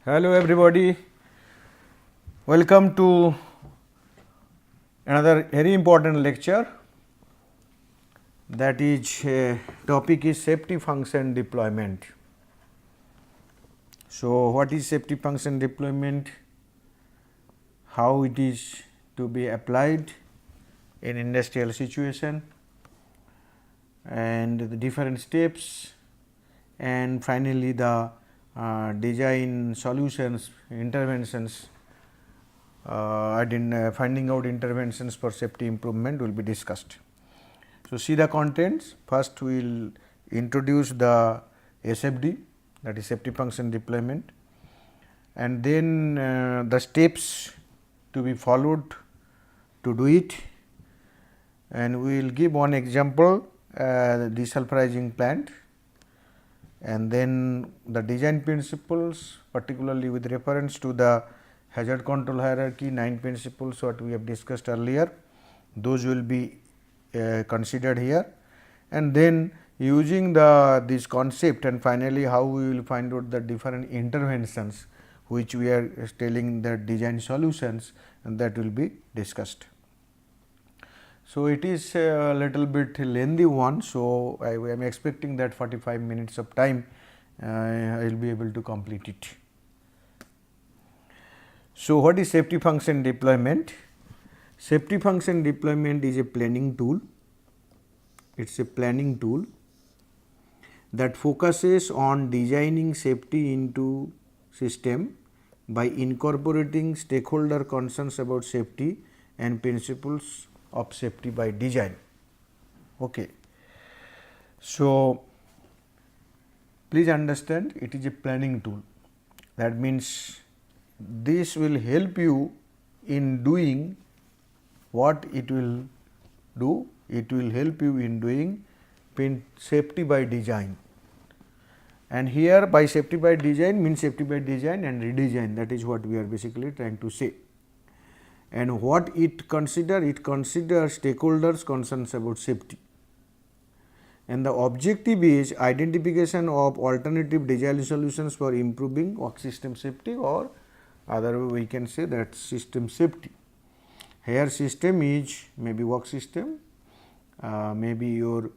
Hello everybody, welcome to another very important lecture, that is topic is safety function deployment. So, what is safety function deployment, how it is to be applied in industrial situation, and the different steps, and finally the design solutions, interventions, finding out interventions for safety improvement will be discussed. So, see the contents. First we will introduce the SFD, that is safety function deployment, and then the steps to be followed to do it, and we will give one example, desulfurizing plant, and then the design principles, particularly with reference to the hazard control hierarchy, 9 principles what we have discussed earlier, those will be considered here, and then using this concept, and finally how we will find out the different interventions which we are telling the design solutions, and that will be discussed. So, it is a little bit lengthy one. So, I am expecting that 45 minutes of time I will be able to complete it. So, what is safety function deployment? Safety function deployment is a planning tool. It is a planning tool that focuses on designing safety into system by incorporating stakeholder concerns about safety and principles of safety by design. Okay. So, please understand, it is a planning tool. That means, this will help you in doing what it will do. It will help you in doing safety by design, and here by safety by design means safety by design and redesign, that is what we are basically trying to say. And what it considers stakeholders concerns about safety, and the objective is identification of alternative design solutions for improving work system safety, or other way we can say that system safety. Here system is maybe work system, maybe your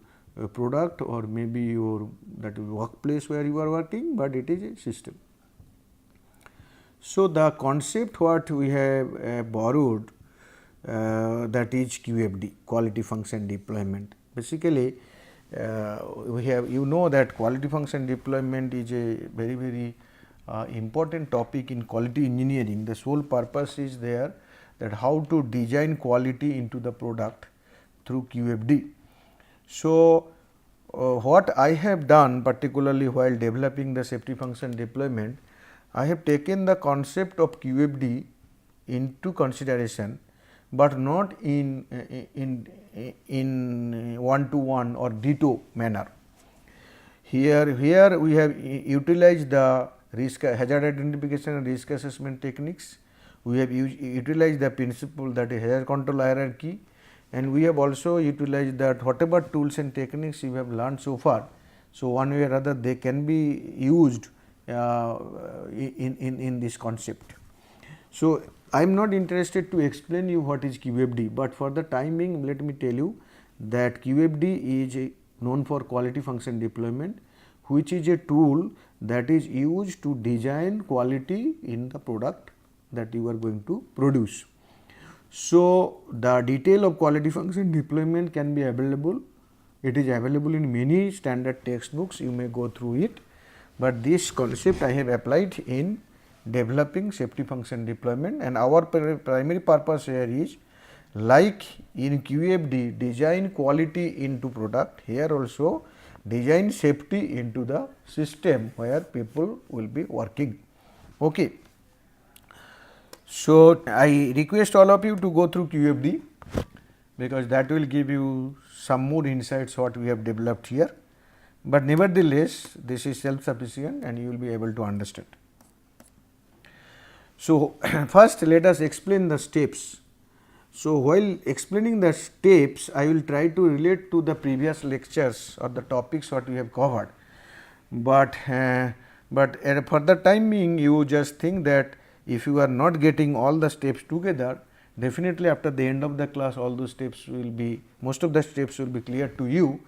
product, or maybe your that workplace where you are working, but it is a system. So, the concept what we have borrowed, that is QFD, quality function deployment. Basically, we have that quality function deployment is a very important topic in quality engineering. The sole purpose is there that how to design quality into the product through QFD. So, what I have done particularly while developing the safety function deployment, I have taken the concept of QFD into consideration, but not in one-to-one or ditto manner. Here we have utilized the hazard identification and risk assessment techniques. We have utilized the principle, that is hazard control hierarchy, and we have also utilized that whatever tools and techniques you have learned so far. So, one way or other they can be used in this concept. So, I am not interested to explain you what is QFD, but for the time being let me tell you that QFD is known for quality function deployment, which is a tool that is used to design quality in the product that you are going to produce. So, the detail of quality function deployment can be available. It is available in many standard textbooks, you may go through it, but this concept I have applied in developing safety function deployment, and our primary purpose here is, like in QFD design quality into product, here also design safety into the system where people will be working. Okay. So, I request all of you to go through QFD, because that will give you some more insights what we have developed here, but nevertheless this is self sufficient and you will be able to understand. So, first let us explain the steps. So, while explaining the steps, I will try to relate to the previous lectures or the topics what we have covered, but but for the time being you just think that if you are not getting all the steps together, definitely after the end of the class all those steps will be, most of the steps will be clear to you,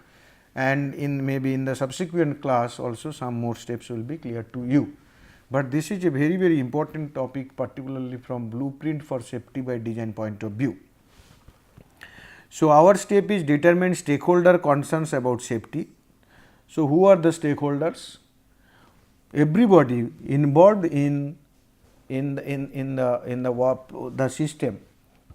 and in maybe in the subsequent class also some more steps will be clear to you. But this is a very important topic, particularly from blueprint for safety by design point of view. So, our step is determine stakeholder concerns about safety. So, who are the stakeholders? Everybody involved in the system,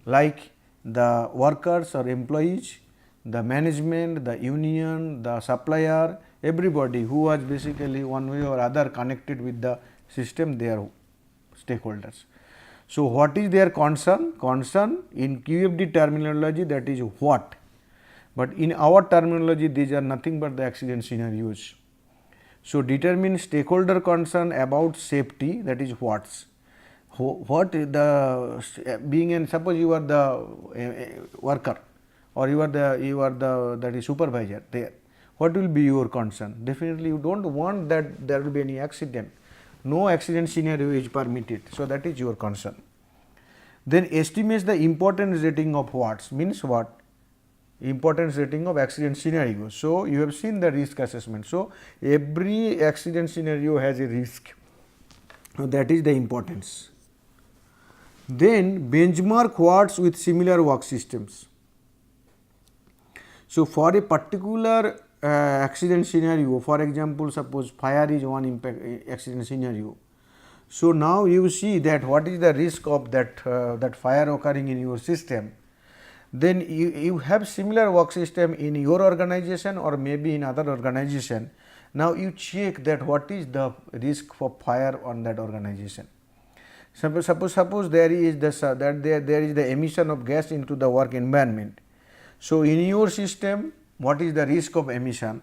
like the workers or employees, the management, the union, the supplier, everybody who was basically one way or other connected with the system, they are stakeholders. So, what is their concern? Concern in QFD terminology, that is what, but in our terminology these are nothing but the accident scenarios. So, determine stakeholder concern about safety, that is what's. What is the being, and suppose you are the worker or you are the that is supervisor there, what will be your concern? Definitely you do not want that there will be any accident, no accident scenario is permitted. So, that is your concern. Then estimates the importance rating of what's, means what? Importance rating of accident scenario. So, you have seen the risk assessment. So, every accident scenario has a risk. So, that is the importance. Then benchmark what's with similar work systems. So, for a particular accident scenario, for example, suppose fire is one accident scenario. So, now you see that what is the risk of that fire occurring in your system. Then you have similar work system in your organization or maybe in other organization. Now, you check that what is the risk for fire on that organization. Suppose there is there is the emission of gas into the work environment. So, in your system what is the risk of emission,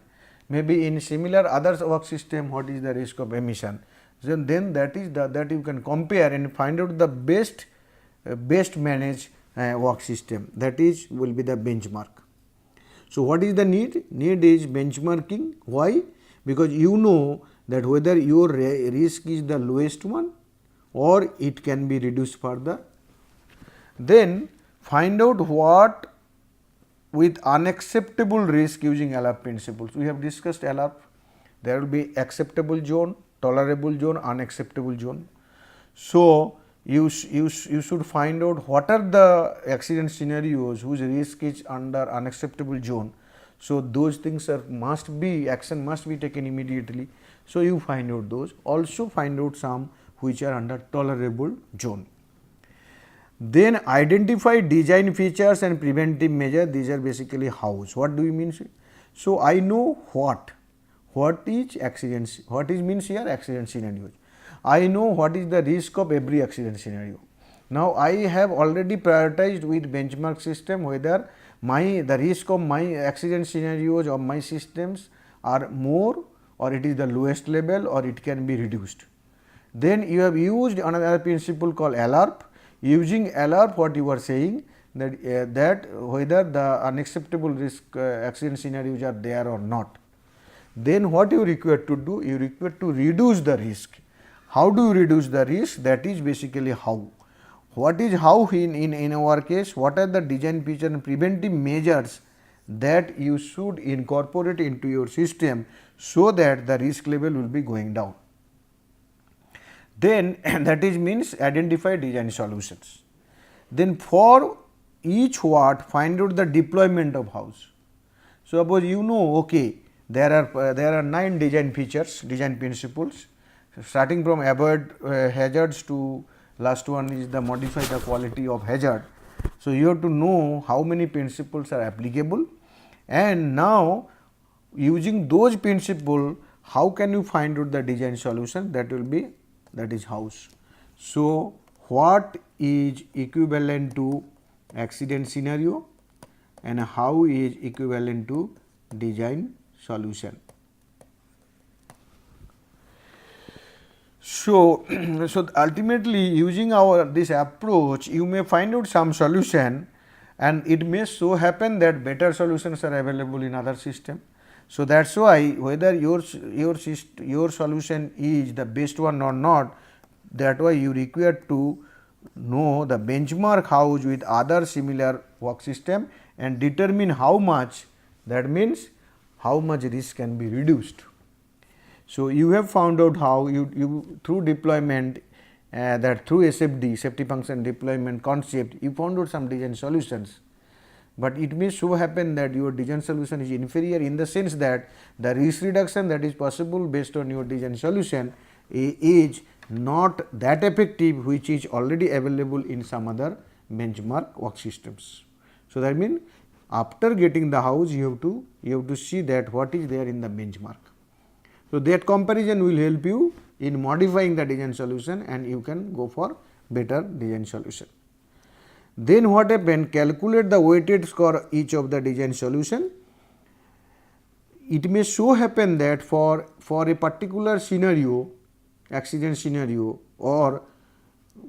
maybe in similar other work system what is the risk of emission. Then that is that you can compare and find out the best managed work system, that is will be the benchmark. So, what is the need? Need is benchmarking. Why? Because you know that whether your risk is the lowest one or it can be reduced further. Then find out what with unacceptable risk using ALARP principles. We have discussed ALARP. There will be acceptable zone, tolerable zone, unacceptable zone. So, you should find out what are the accident scenarios whose risk is under unacceptable zone. So, those things action must be taken immediately. So, you find out those, also find out some which are under tolerable zone. Then identify design features and preventive measure, these are basically hows. What do you mean? So, I know what is accidents, what is means here accident scenarios. I know what is the risk of every accident scenario. Now, I have already prioritized with benchmark system whether the risk of my accident scenarios of my systems are more or it is the lowest level or it can be reduced. Then you have used another principle called ALARP. Using ALARP, what you are saying that whether the unacceptable risk accident scenarios are there or not. Then what you require to do? You require to reduce the risk. How do you reduce the risk? That is basically how. What is how in our case? What are the design feature and preventive measures that you should incorporate into your system so that the risk level will be going down. Then that is means identify design solutions. Then for each what find out the deployment of house. So, suppose you know okay there are 9 design features, design principles, starting from avoid hazards to last one is the modify the quality of hazard. So, you have to know how many principles are applicable, and now using those principles how can you find out the design solution, that will be that is house. So, what is equivalent to accident scenario and how is equivalent to design solution. So, ultimately using this approach you may find out some solution, and it may so happen that better solutions are available in other system. So, that is why whether your solution is the best one or not, that why you require to know the benchmark house with other similar work system and determine how much, that means how much risk can be reduced. So, you have found out how you through deployment, that through SFD, safety function deployment concept, you found out some design solutions, but it may so happen that your design solution is inferior in the sense that the risk reduction that is possible based on your design solution is not that effective which is already available in some other benchmark work systems. So, that means after getting the house you have to see that what is there in the benchmark. So, that comparison will help you in modifying the design solution and you can go for better design solution. Then what happen? Calculate the weighted score each of the design solution. It may so happen that for a particular scenario, accident scenario, or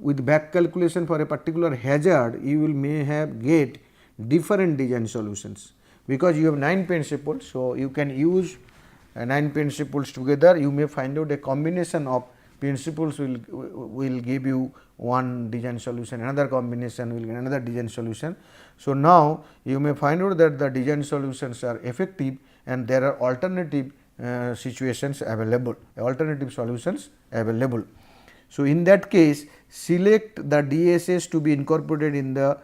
with back calculation for a particular hazard, you will may have get different design solutions, because you have 9 principles. So, you can use 9 principles together. You may find out a combination of principles will give you one design solution, another combination will give another design solution. So, now you may find out that the design solutions are effective and there are alternative situations available, alternative solutions available. So, in that case, select the DSS to be incorporated in the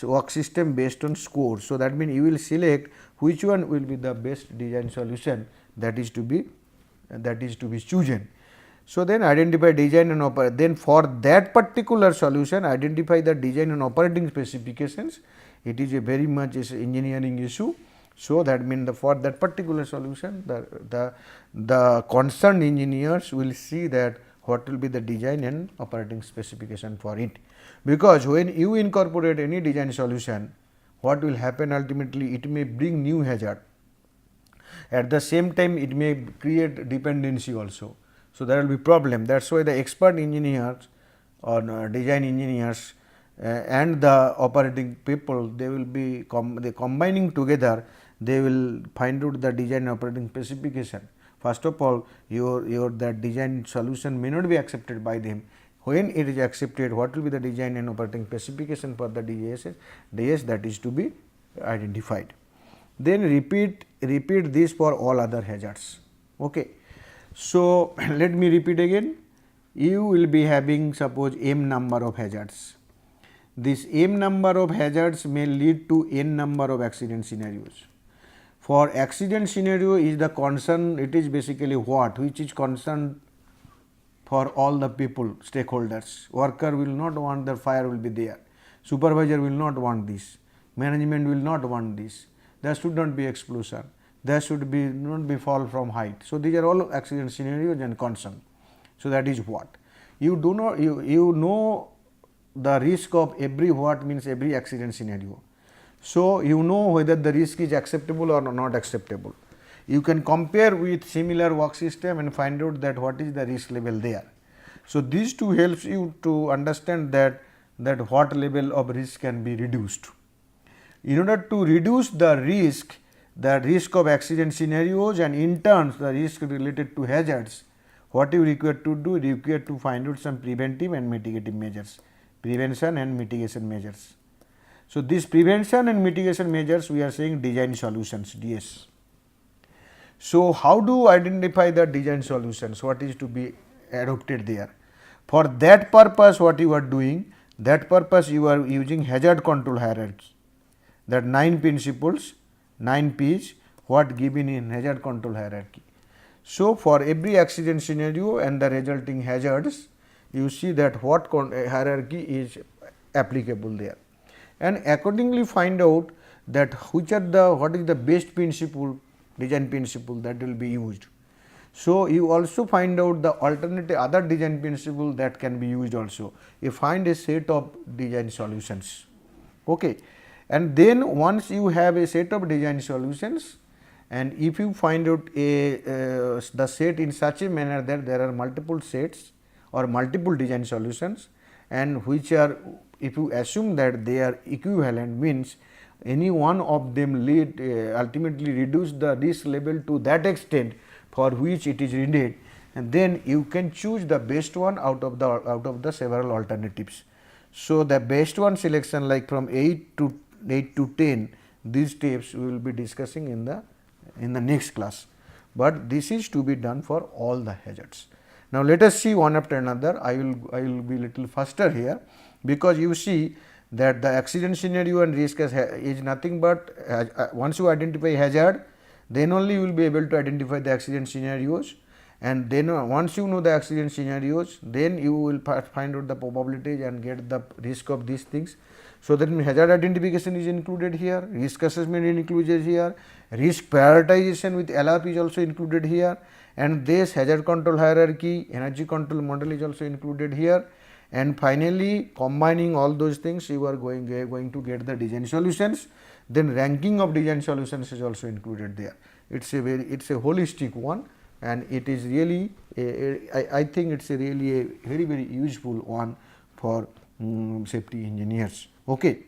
work system based on score. So, that means you will select which one will be the best design solution that is to be chosen. So, then identify design and then for that particular solution identify the design and operating specifications. It is a very much engineering issue. So, that means for that particular solution the concerned engineers will see that what will be the design and operating specification for it, because when you incorporate any design solution, what will happen ultimately, it may bring new hazard, at the same time it may create dependency also. So, there will be problem. That is why the expert engineers or design engineers and the operating people, they will be combining together, they will find out the design and operating specification. First of all, your that design solution may not be accepted by them. When it is accepted, what will be the design and operating specification for the DS that is to be identified. Then repeat this for all other hazards. Okay. So, let me repeat again. You will be having suppose m number of hazards. This m number of hazards may lead to n number of accident scenarios. For accident scenario is the concern, it is basically what, which is concern for all the people, stakeholders. Worker will not want the fire will be there, supervisor will not want this, management will not want this, there should not be explosion, there should be not be fall from height. So, these are all accident scenarios and concern. So, that is what you do not you know the risk of every what means every accident scenario. So, you know whether the risk is acceptable or not acceptable. You can compare with similar work system and find out that what is the risk level there. So, these two helps you to understand that what level of risk can be reduced. In order to reduce the risk of accident scenarios and in turn the risk related to hazards, what you require to do? You require to find out some preventive and mitigative measures, prevention and mitigation measures. So, this prevention and mitigation measures we are saying design solutions, DS. So, how do identify the design solutions, what is to be adopted there? For that purpose what you are doing, that purpose you are using hazard control hierarchy, that 9 principles, 9 P's what given in hazard control hierarchy. So, for every accident scenario and the resulting hazards, you see that what hierarchy is applicable there, and accordingly find out that which are what is the best principle, design principle that will be used. So, you also find out the alternative other design principle that can be used also. You find a set of design solutions. Okay. And then once you have a set of design solutions, and if you find out the set in such a manner that there are multiple sets or multiple design solutions, and which are, if you assume that they are equivalent, means any one of them ultimately reduce the risk level to that extent for which it is needed, and then you can choose the best one out of the several alternatives. So, the best one selection, like from 8 to 10, these steps we will be discussing in the next class, but this is to be done for all the hazards. Now, let us see one after another. I will be little faster here, because you see that the accident scenario and risk is nothing but once you identify hazard, then only you will be able to identify the accident scenarios, and then once you know the accident scenarios, then you will find out the probabilities and get the risk of these things. So, that means hazard identification is included here, risk assessment is included here, risk prioritization with LRP is also included here, and this hazard control hierarchy, energy control model is also included here, and finally combining all those things you are going to get the design solutions. Then ranking of design solutions is also included there. It's a holistic one, and it is really I think it's really a very useful one for safety engineers. Okay.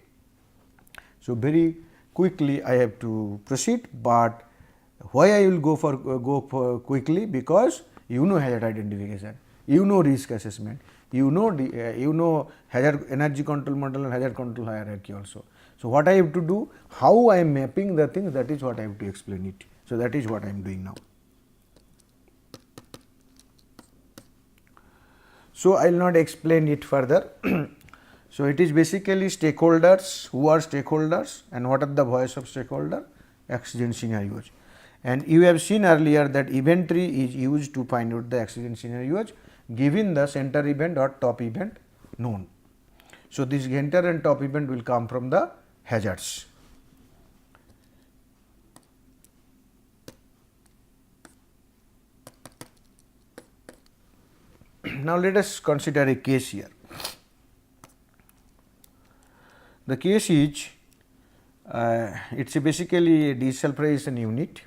So, very quickly I have to proceed, but why I will go for quickly, because you know hazard identification, you know risk assessment, you know hazard energy control model and hazard control hierarchy also. So, what I have to do, how I am mapping the things, that is what I have to explain it. So, that is what I am doing now. So, I will not explain it further. So, it is basically stakeholders, who are stakeholders and what are the voice of stakeholder, accident scenarios. And you have seen earlier that event tree is used to find out the accident scenarios given the center event or top event known. So, this center and top event will come from the hazards. Now, let us consider a case here. The case is it is basically a desulfurization unit,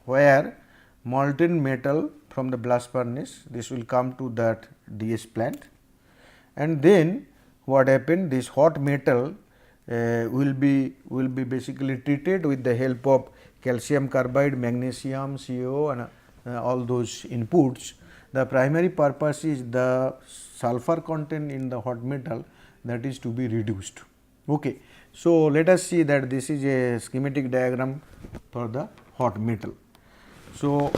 where molten metal from the blast furnace, this will come to that DS plant, and then what happened, this hot metal will be basically treated with the help of calcium carbide, magnesium, CO, and all those inputs. The primary purpose is the sulfur content in the hot metal, that is to be reduced. Okay. So, let us see that this is a schematic diagram for the hot metal. So,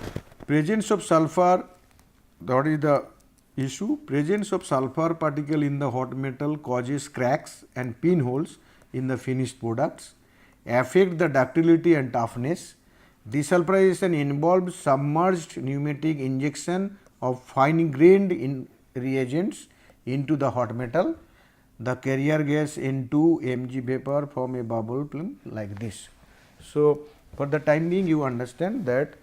presence of sulfur, what is the issue? Presence of sulfur particle in the hot metal causes cracks and pinholes in the finished products, affect the ductility and toughness. Desulfurization involves submerged pneumatic injection of fine grained reagents into the hot metal. The carrier gas N2 Mg vapor form a bubble film like this. So, for the time being you understand that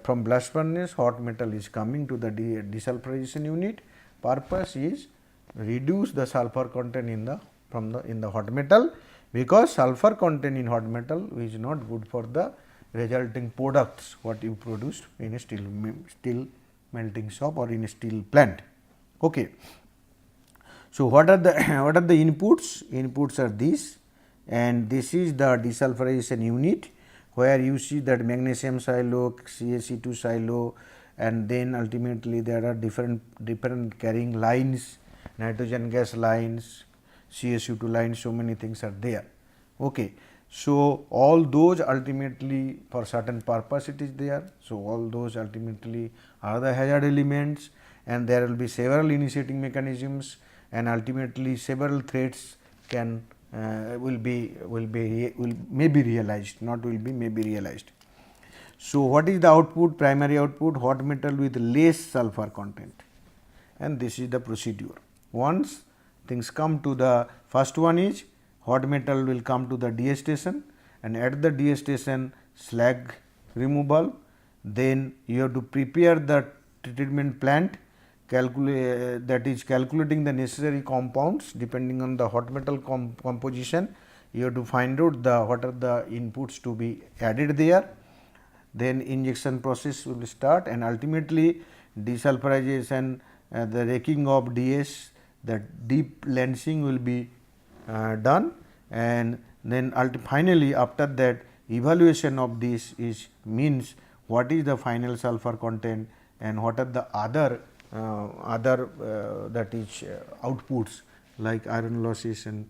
from blast furnace hot metal is coming to the desulfurization unit. Purpose is reduce the sulfur content in the hot metal, because sulfur content in hot metal is not good for the resulting products what you produced in a steel melting shop or in a steel plant. Okay. So, what are the inputs? Inputs are these, and this is the desulfurization unit, where you see that magnesium silo, CaC2 silo, and then ultimately there are different carrying lines, nitrogen gas lines, CaSO2 lines, so many things are there. Okay. So, all those ultimately for certain purpose it is there. So, all those ultimately are the hazard elements, and there will be several initiating mechanisms, and ultimately several threats can may be realized, not will be, may be realized. So, what is the output? Primary output, hot metal with less sulfur content, and this is the procedure. Once things come to the first one is hot metal will come to the DS station, and at the DS station slag removal, then you have to prepare the treatment plant, that is calculating the necessary compounds depending on the hot metal composition. You have to find out what are the inputs to be added there. Then injection process will start, and ultimately desulfurization, the raking of DS, the deep lancing will be done, and then finally after that evaluation of this is means what is the final sulfur content and what are the other that is outputs like iron losses and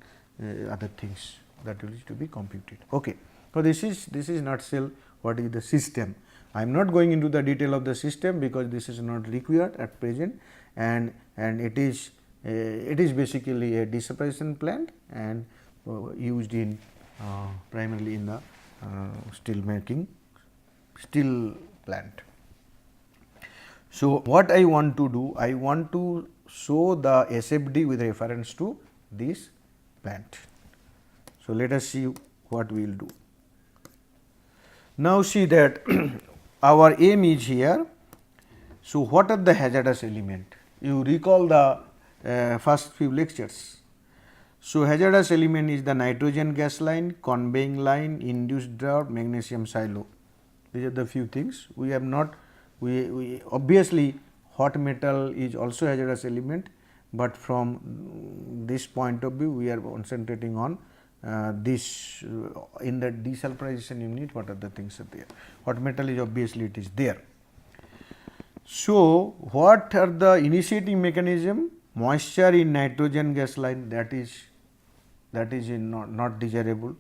other things that will to be computed. Okay. So, this is nutshell what is the system. I am not going into the detail of the system because this is not required at present, and it is basically a deseparation plant and used in primarily in the steel plant. So, what I want to do? I want to show the SFD with reference to this plant. So, let us see what we will do. Now, see that our aim is here. So, what are the hazardous element? You recall the first few lectures. So, hazardous element is the nitrogen gas line, conveying line, induced drought, magnesium silo. These are the few things. We have not, we obviously hot metal is also hazardous element, but from this point of view we are concentrating on this in the desulfurization unit what are the things are there. Hot metal is obviously it is there. So, what are the initiating mechanism? Moisture in nitrogen gas line, that is not desirable.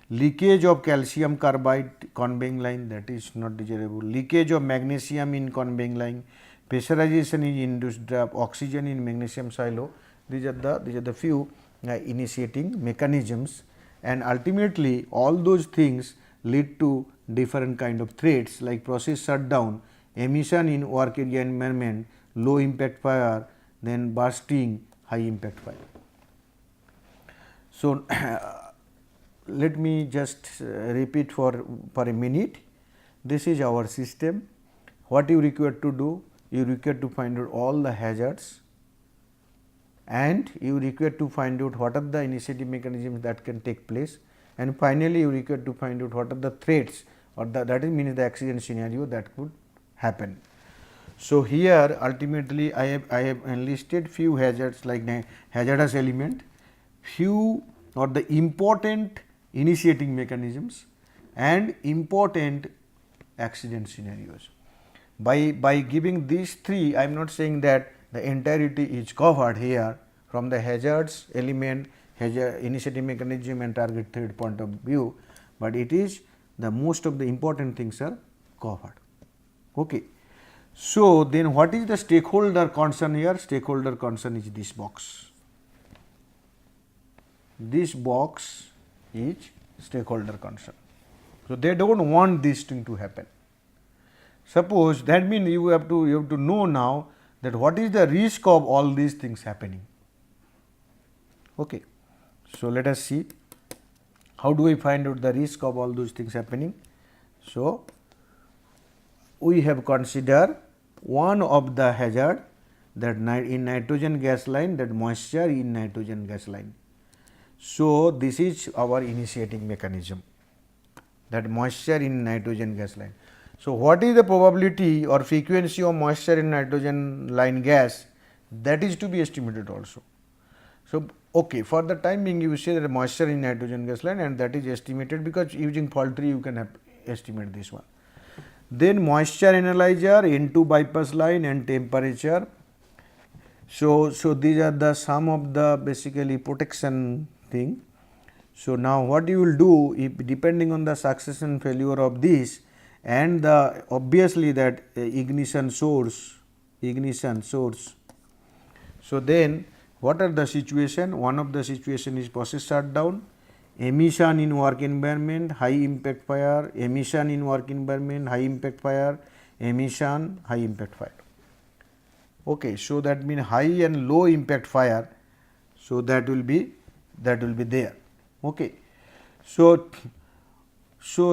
Leakage of calcium carbide conveying line, that is not desirable. Leakage of magnesium in conveying line, pressurization in induced draft, oxygen in magnesium silo. These are the few initiating mechanisms, and ultimately all those things lead to different kind of threats like process shutdown, emission in work area environment, low impact fire, then bursting, high impact fire. So, let me just repeat for a minute. This is our system. What you require to do? You require to find out all the hazards, and you require to find out what are the initiative mechanisms that can take place, and finally, you require to find out what are the threats or that is means the accident scenario that could happen. So, here ultimately I have enlisted few hazards like hazardous element, few or the important initiating mechanisms and important accident scenarios. By giving these three, I am not saying that the entirety is covered here from the hazards element, initiating mechanism and target threat point of view, but it is the most of the important things are covered. Okay. So, then what is the stakeholder concern here? Stakeholder concern is this box. This box is stakeholder concern. So, they do not want this thing to happen. Suppose that means you have to know now that what is the risk of all these things happening. Okay. So, let us see how do we find out the risk of all those things happening. So, we have considered one of the hazard that in nitrogen gas line, that moisture in nitrogen gas line. So, this is our initiating mechanism, that moisture in nitrogen gas line. So, what is the probability or frequency of moisture in nitrogen line gas, that is to be estimated also. So, okay, for the time being you say that moisture in nitrogen gas line, and that is estimated because using fault tree you can estimate this one. Then moisture analyzer, N2 bypass line and temperature. So, these are the some of the basically protection thing. So, now what you will do, if depending on the success and failure of this and the obviously that ignition source. So, then what are the situation? One of the situation is process shutdown, emission in work environment, high impact fire, emission in work environment, high impact fire, emission, high impact fire. Okay, so that means high and low impact fire. So, that will be there. Okay. So,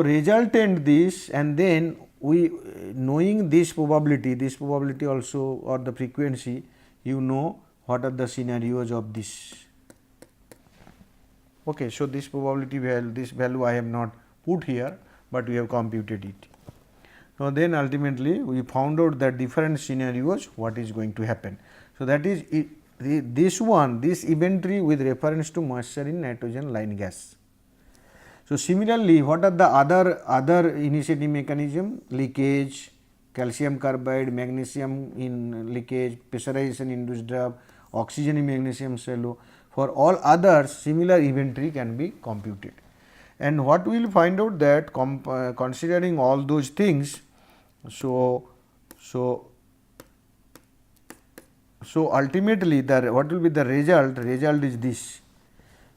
resultant this, and then we knowing this probability also or the frequency, you know what are the scenarios of this. Okay. So, this probability value, this value I have not put here, but we have computed it. So, then ultimately we found out that different scenarios what is going to happen. So, that is this inventory with reference to moisture in nitrogen line gas. So, similarly, what are the other initiating mechanism? Leakage, calcium carbide, magnesium in leakage, pressurization induced drop, oxygen in magnesium shallow. For all others, similar inventory can be computed. And what we will find out that considering all those things, so ultimately what will be the result? Result is this.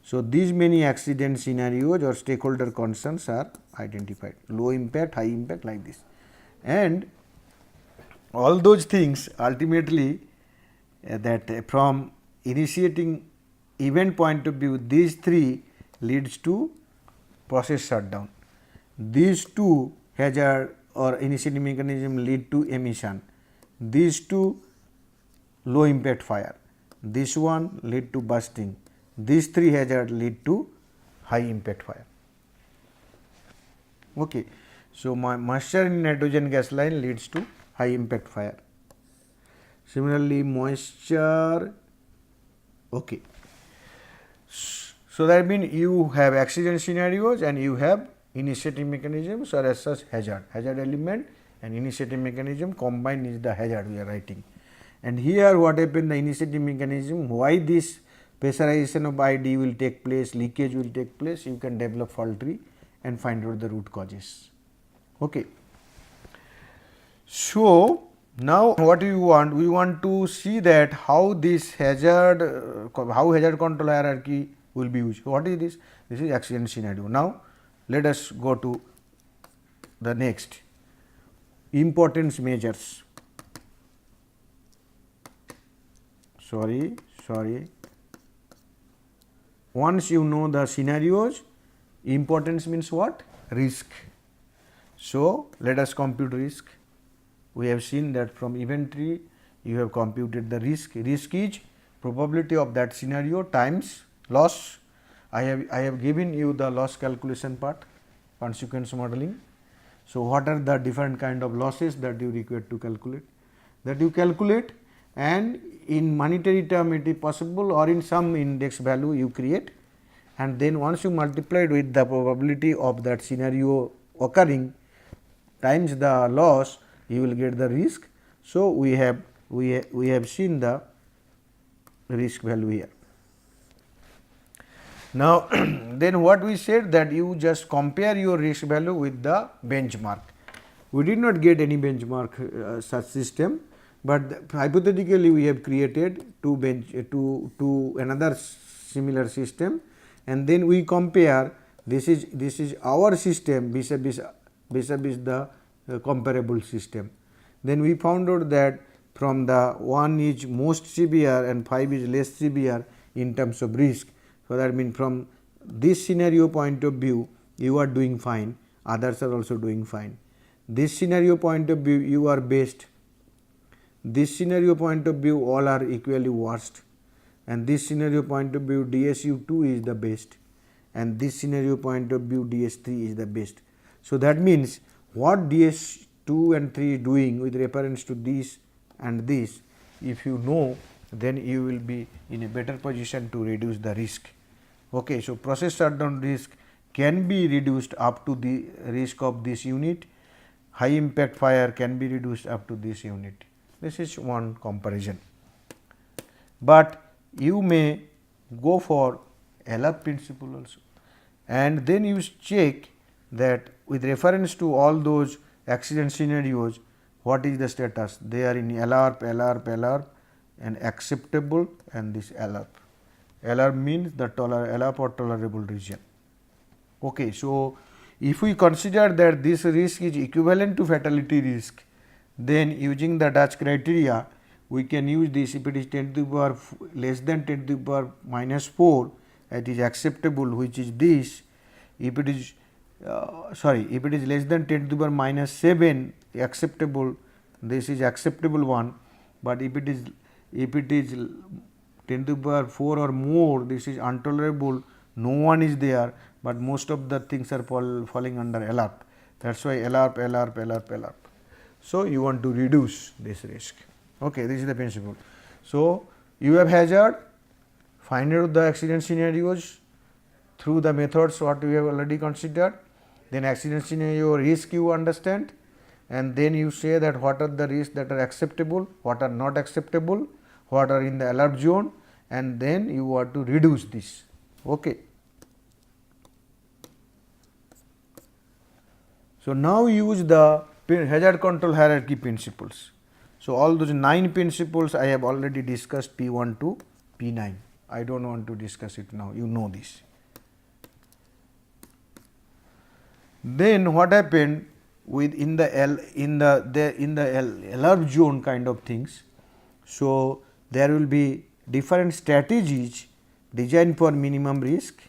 So, these many accident scenarios or stakeholder concerns are identified, low impact, high impact, like this, and all those things ultimately that from initiating event point of view, these three leads to process shutdown. These two hazard or initiating mechanism lead to emission. These two low impact fire. This one lead to bursting. These three hazard lead to high impact fire. Okay. So, my moisture in nitrogen gas line leads to high impact fire. Similarly, moisture. Okay. So, that means you have accident scenarios and you have initiating mechanisms or as such hazard element and initiating mechanism combined is the hazard we are writing. And here what happened, the initiating mechanism, why this pressurization of ID will take place, leakage will take place, you can develop fault tree and find out the root causes. Okay. So, now what we want? We want to see that how this hazard, how hazard control hierarchy will be used. What is this? This is accident scenario. Now, let us go to the next, importance measures. Sorry. Once you know the scenarios, importance means what? Risk. So, let us compute risk. We have seen that from event tree you have computed the risk. Risk is probability of that scenario times loss. I have given you the loss calculation part, consequence modeling. So, what are the different kind of losses that you require to calculate? That you calculate, and in monetary term it is possible or in some index value you create, and then once you multiply it with the probability of that scenario occurring times the loss, you will get the risk. So, we have seen the risk value here. Now, then what we said that you just compare your risk value with the benchmark. We did not get any benchmark such system, but hypothetically we have created to another similar system, and then we compare this is our system vis-a-vis the comparable system. Then we found out that from the 1 is most severe and 5 is less severe in terms of risk. So, that means from this scenario point of view you are doing fine, others are also doing fine. This scenario point of view you are best, this scenario point of view all are equally worst, and this scenario point of view DSU2 is the best, and this scenario point of view DS3 is the best. So, that means what DS2 and 3 is doing with reference to this and this, if you know, then you will be in a better position to reduce the risk. Okay. So, process shutdown risk can be reduced up to the risk of this unit, high impact fire can be reduced up to this unit. This is one comparison, but you may go for LF principle also, and then you check that with reference to all those accident scenarios, what is the status? They are in LRP and acceptable, and this LRP. LRP means the LRP or tolerable region. Okay. So, if we consider that this risk is equivalent to fatality risk, then using the Dutch criteria we can use this. If it is 10 to the power less than 10 to the power minus 4, it is acceptable, which is this. If it is if it is less than 10 to the power minus 7, acceptable, this is acceptable one, but if it is 10 to the power 4 or more, this is intolerable, no one is there, but most of the things are falling under LRP. That is why LRP. So, you want to reduce this risk. Okay, this is the principle. So, you have hazard, find out the accident scenarios through the methods what we have already considered, then accident scenario risk you understand, and then you say that what are the risks that are acceptable, what are not acceptable, what are in the alert zone, and then you want to reduce this. Okay. So, now use the hazard control hierarchy principles. So, all those 9 principles I have already discussed P1 to P9. I do not want to discuss it now, you know this. Then what happened with in the alert zone kind of things. So, there will be different strategies designed for minimum risk,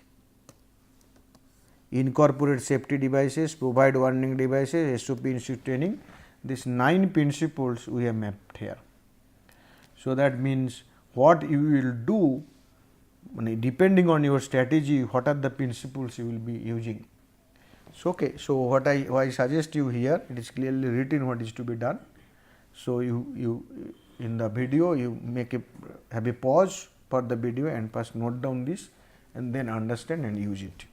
incorporate safety devices, provide warning devices, SOP institute training. These 9 principles we have mapped here. So, that means what you will do depending on your strategy, what are the principles you will be using. So, okay. So, what I suggest you here, it is clearly written what is to be done. So, you in the video you have a pause for the video and first note down this and then understand and use it.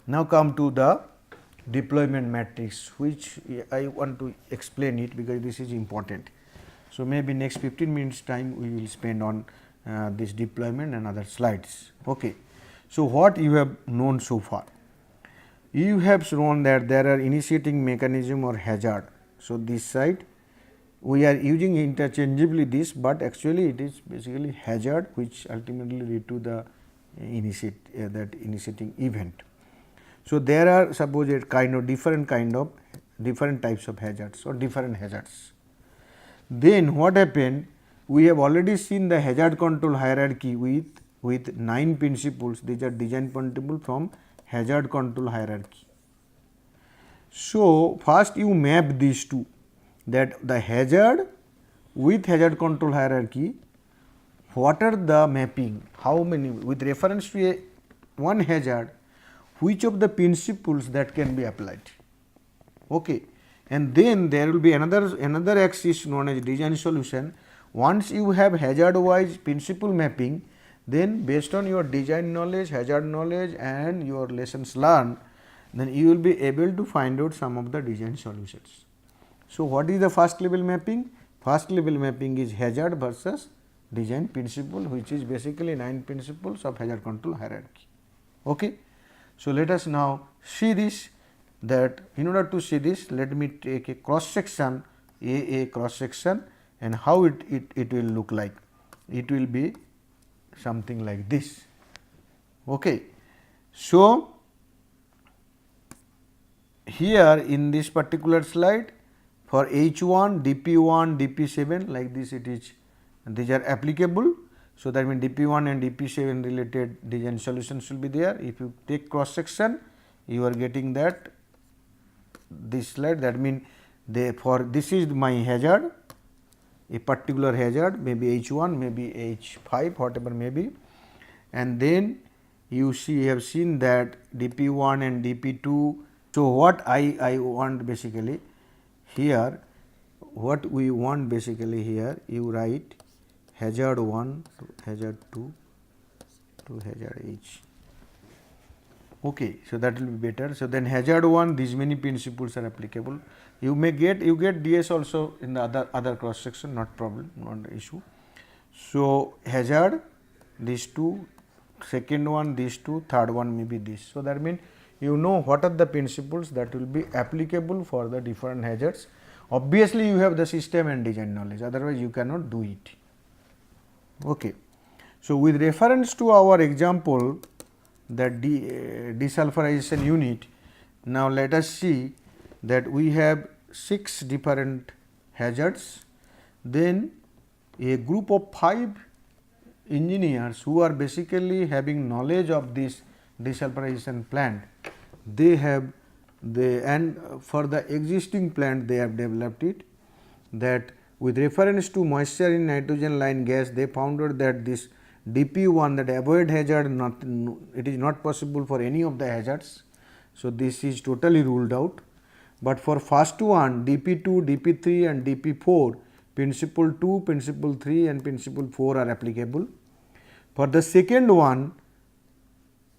Now, come to the deployment matrix, which I want to explain it because this is important. So, maybe next 15 minutes time we will spend on this deployment and other slides. Okay. So, what you have known so far? You have known that there are initiating mechanism or hazard. So, this side we are using interchangeably this, but actually it is basically hazard which ultimately lead to the initiating event. So, there are suppose a different types of hazards or different hazards. Then what happened? We have already seen the hazard control hierarchy with 9 principles. These are design principles from hazard control hierarchy. So, first you map these two, that the hazard with hazard control hierarchy, what are the mapping, how many with reference to one hazard, which of the principles that can be applied. Okay. And then there will be another axis known as design solution. Once you have hazard wise principle mapping, then based on your design knowledge, hazard knowledge and your lessons learned, then you will be able to find out some of the design solutions. So, what is the first level mapping? First level mapping is hazard versus design principle, which is basically 9 principles of hazard control hierarchy. Okay. So, let us now see this, that in order to see this, let me take a cross section, a cross section, and how it will look like. It will be something like this. Okay. So, here in this particular slide for H1, DP1, DP7 like this it is, these are applicable. So, that means DP1 and DP7 related design solutions will be there. If you take cross section, you are getting that this slide, that means for this is my hazard, a particular hazard, maybe H1, maybe H5, whatever may be, and then you have seen that DP1 and DP2. So, what I want basically here, what we want basically here, you write hazard 1 to hazard 2 to hazard H. Okay. So, that will be better. So, then hazard 1, these many principles are applicable. You may get DS also in the other cross section, not problem, not issue. So, hazard these two, second one these two, third one may be this. So, that means you know what are the principles that will be applicable for the different hazards. Obviously, you have the system and design knowledge, otherwise you cannot do it. Okay. So, with reference to our example, that desulfurization unit, now let us see that we have 6 different hazards, then a group of 5 engineers who are basically having knowledge of this desulfurization plant, and for the existing plant they have developed it, that with reference to moisture in nitrogen line gas, they found out that this DP1, that avoid hazard, it is not possible for any of the hazards. So, this is totally ruled out, but for first one DP2, DP3 and DP4, principle 2, principle 3 and principle 4 are applicable. For the second one,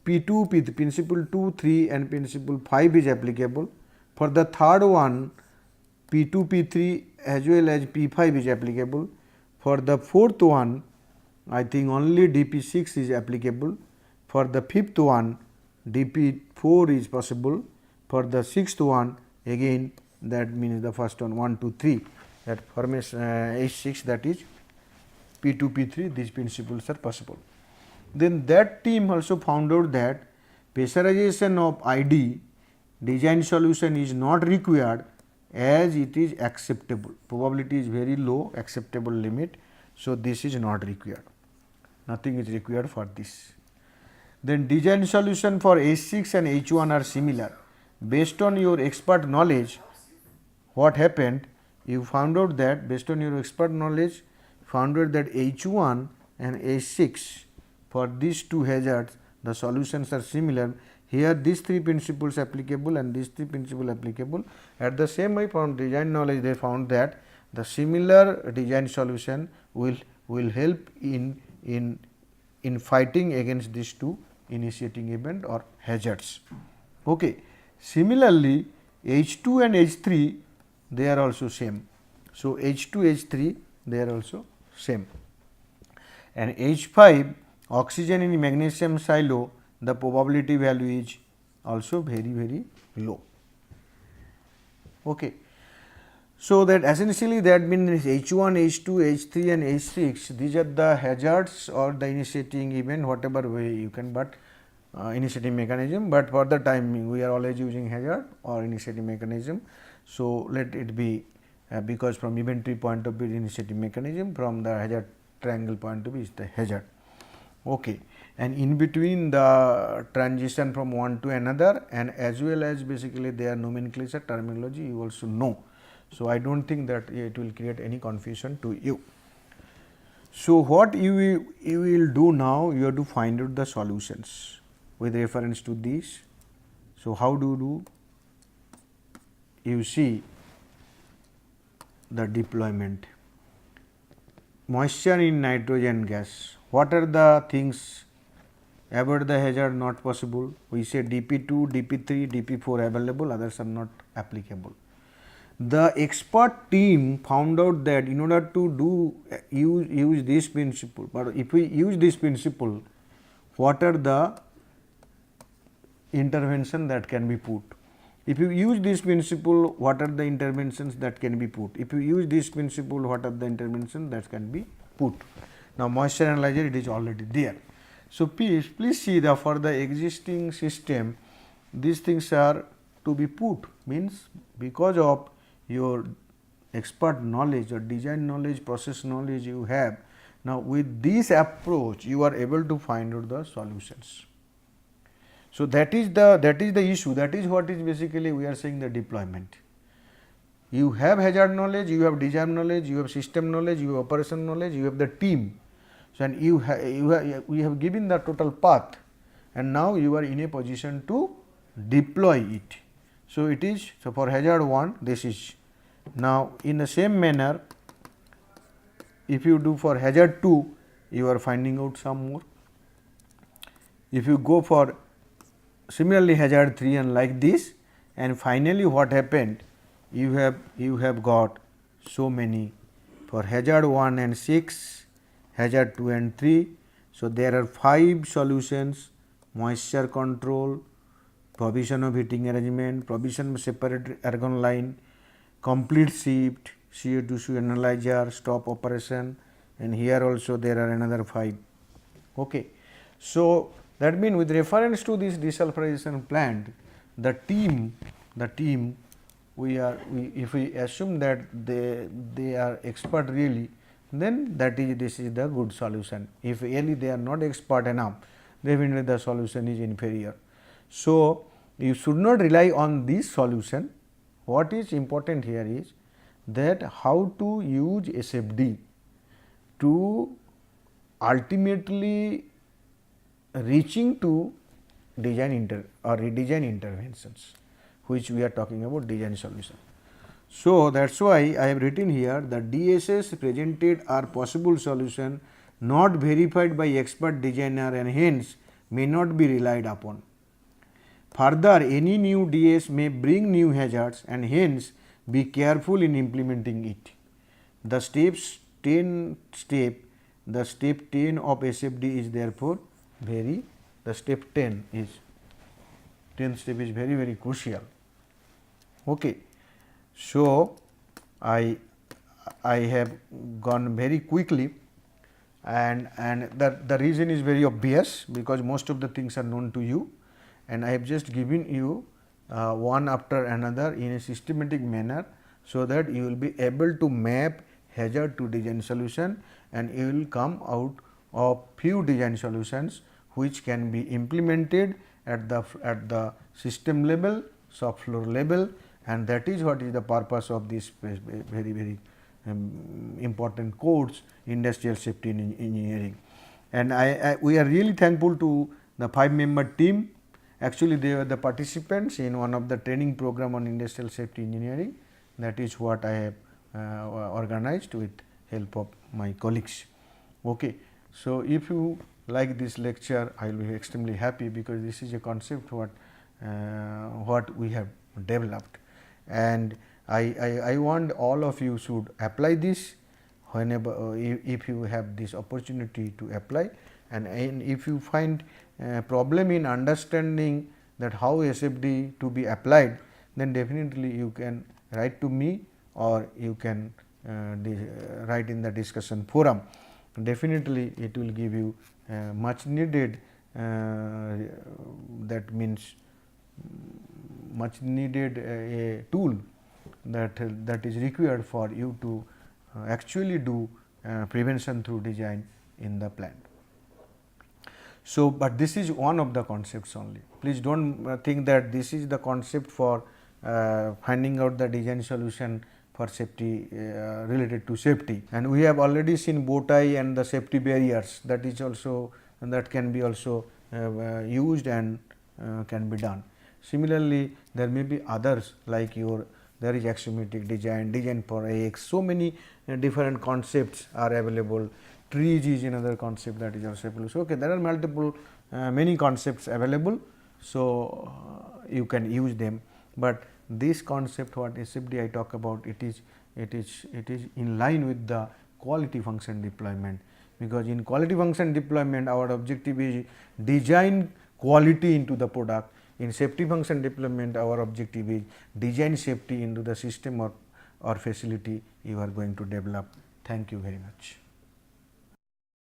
P2, P principle 2, 3 and principle 5 is applicable. For the third one, P2, P3 as well as P5 is applicable. For the fourth one, I think only DP6 is applicable. For the fifth one, DP4 is possible. For the sixth one, again that means the first one 1, 2, 3, that formation H6, that is P2, P3, these principles are possible. Then that team also found out that pressurization of ID design solution is not required as it is acceptable. Probability is very low, acceptable limit. So, this is not required, nothing is required for this. Then design solution for H6 and H1 are similar. Based on your expert knowledge, what happened? You found out that based on your expert knowledge, found out that H1 and H6 for these two hazards, the solutions are similar. Here these three principles applicable and these three principles applicable. At the same way, from design knowledge they found that the similar design solution will help in fighting against these two initiating event or hazards. Okay. Similarly, H2 and H3 they are also same. So, H2, H3 they are also same. And H5, oxygen in magnesium silo, the probability value is also very low. Okay. So, that essentially that means H1, H2, H3 and H6, these are the hazards or the initiating event, whatever way you can, but initiating mechanism, but for the time we are always using hazard or initiating mechanism. So, let it be because from event tree point of view initiating mechanism, from the hazard triangle point of view is the hazard. Okay. And in between the transition from one to another, and as well as basically their nomenclature terminology you also know. So, I do not think that it will create any confusion to you. So, what you will do now, you have to find out the solutions with reference to these. So, how do you see the deployment? Moisture in nitrogen gas, what are the things about the hazard not possible? We say DP2, DP3, DP4 available, others are not applicable. The expert team found out that in order to use this principle, but if we use this principle, what are the intervention that can be put? If you use this principle, what are the interventions that can be put? If you use this principle, what are the interventions that can be put? Now, moisture analyzer, it is already there. So, please see that for the existing system, these things are to be put, means because of your expert knowledge or design knowledge, process knowledge you have. Now, with this approach, you are able to find out the solutions. So, that is the issue, that is what is basically we are saying the deployment. You have hazard knowledge, you have design knowledge, you have system knowledge, you have operation knowledge, you have the team. So, and we have given the total path, and now you are in a position to deploy it. So, it is, so for hazard 1 this is. Now, in the same manner, if you do for hazard 2, you are finding out some more. If you go for similarly hazard 3 and like this, and finally what happened, you have got so many for hazard 1 and 6, hazard 2 and 3. So, there are 5 solutions: moisture control, provision of heating arrangement, provision of separate argon line, complete shift, CO2 analyzer, stop operation, and here also there are another 5. Okay. So, that means with reference to this desulfurization plant, the team if we assume that they are expert really, then this is the good solution. If really they are not expert enough, definitely the solution is inferior. So, you should not rely on this solution. What is important here is that how to use SFD to ultimately reaching to design redesign interventions, which we are talking about design solution. So, that is why I have written here the DSS presented are possible solution not verified by expert designer and hence may not be relied upon. Further, any new DS may bring new hazards and hence be careful in implementing it. The step 10 of SFD is therefore the step 10 is 10th step is very crucial. Okay. So, I have gone very quickly, and the reason is very obvious because most of the things are known to you, and I have just given you one after another in a systematic manner, so that you will be able to map hazard to design solution, and you will come out of few design solutions which can be implemented at the system level, shop floor level, and that is what is the purpose of this very important course, industrial safety in engineering. And we are really thankful to the 5-member team. Actually, they were the participants in one of the training program on industrial safety engineering. That is what I have organized with help of my colleagues. Okay. So, if you like this lecture, I will be extremely happy because this is a concept what we have developed, and I want all of you should apply this whenever if you have this opportunity to apply, and if you find problem in understanding that how SFD to be applied, then definitely you can write to me or you can write in the discussion forum. Definitely it will give you much needed that means much needed a tool that is required for you to actually do prevention through design in the plant. So, but this is one of the concepts only. Please do not think that this is the concept for finding out the design solution for safety related to safety, and we have already seen bow tie and the safety barriers, that is also that can be also used and can be done. Similarly, there may be others like there is axiomatic design for AX, so many different concepts are available. Trees is another concept that is also available. So, okay, there are multiple many concepts available. So, you can use them, but this concept what SFD I talk about, it is in line with the quality function deployment, because in quality function deployment our objective is design quality into the product. In safety function deployment our objective is design safety into the system or facility you are going to develop. Thank you very much.